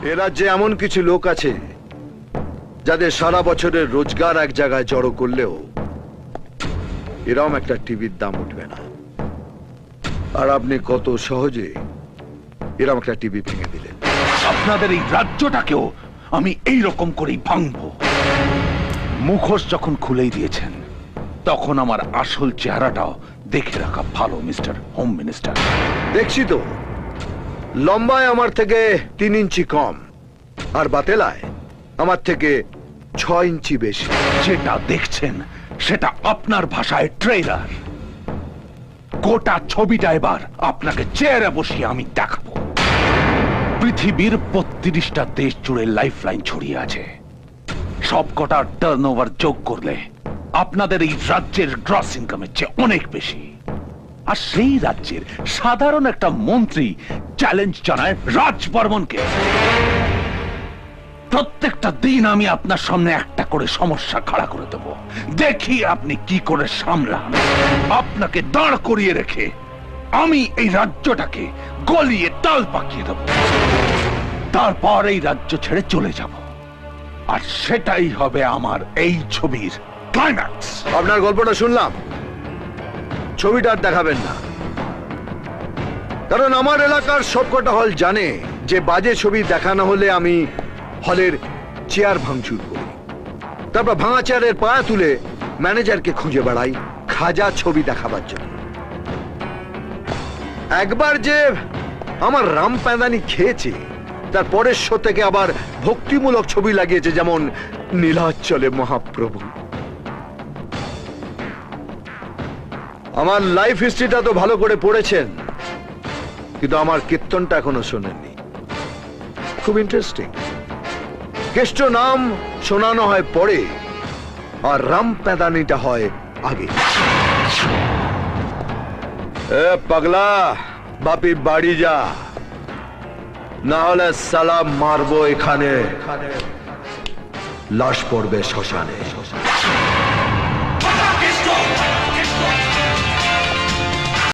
এ রাজ্যে এমন কিছু লোক আছে যাদের সারা বছরের রোজগার এক জায়গায় জড়ো করলেও এরকম একটা টিভির দাম উঠবে না। আর আপনি কত সহজে এরকম একটা টিভি ভেঙে দিলেন। আপনাদের এই রাজ্যটাকেও আমি এই রকম করেই ভাঙবো। মুখোশ যখন খুলেই দিয়েছেন তখন আমার আসল চেহারাটাও দেখে রাখা ভালো মিস্টার হোম মিনিস্টার। দেখছি তো, লম্বায় আমার থেকে 3 ইঞ্চি কম, আর বাতেলায় আমার থেকে 6 ইঞ্চি বেশি। যেটা দেখছেন সেটা আপনার ভাষায় ট্রেলার। গোটা ছবিটা এবার আপনাকে চেয়ারে বসিয়ে আমি দেখাবো। পৃথিবীর 32টা দেশ জুড়ে লাইফলাইন ছড়িয়ে আছে। সব কটার টার্নওভার যোগ করলে আপনাদের এই রাজ্যের গ্রস ইনকামের চেয়ে অনেক বেশি। আর সেই রাজ্যের সাধারণ একটা মন্ত্রী চ্যালেঞ্জ জানায় রাজ বর্মনকে। প্রত্যেকটা দিন আমি আপনার সামনে একটা করে সমস্যা খাড়া করে দেব, দেখি আপনি কি করে সামলান। আপনাকে দাঁড় করিয়ে রেখে আমি এই রাজ্যটাকে গলিয়ে তাল পাকিয়ে দেব। তারপর এই রাজ্য ছেড়ে চলে যাব, আর সেটাই হবে আমার এই ছবির ক্লাইম্যাক্স। আপনার গল্পটা শুনলাম, ছবিটা আর দেখাবেন না। কারণ আমার এলাকার সবকটা হল জানে যে বাজে ছবি দেখানো হলে আমি হলের চেয়ার ভাঙচুর করি, তারপর ভাঙা চেয়ারের পায়া তুলে ম্যানেজারকে খুঁজে বেড়াই খাজা ছবি দেখাবার জন্য। একবার যে আমার রাম প্যাঁদানি খেয়েছে, তার পরের শো থেকে আবার ভক্তিমূলক ছবি লাগিয়েছে, যেমন নীলাচলে মহাপ্রভু। আমার লাইফ হিস্ট্রিটা তো ভালো করে পড়েছেন, কিন্তু আমার কীর্তনটা এখনো শোনেননি। খুব ইন্টারেস্টিং। কেষ্ট নাম শোনানো হয় পরে, আর রাম প্যাদানিটা হয় আগে। এ পাগলা, বাপি বাড়ি যা, না হলে সালাম মারবো এখানে, লাশ পড়বে শ্মশানে।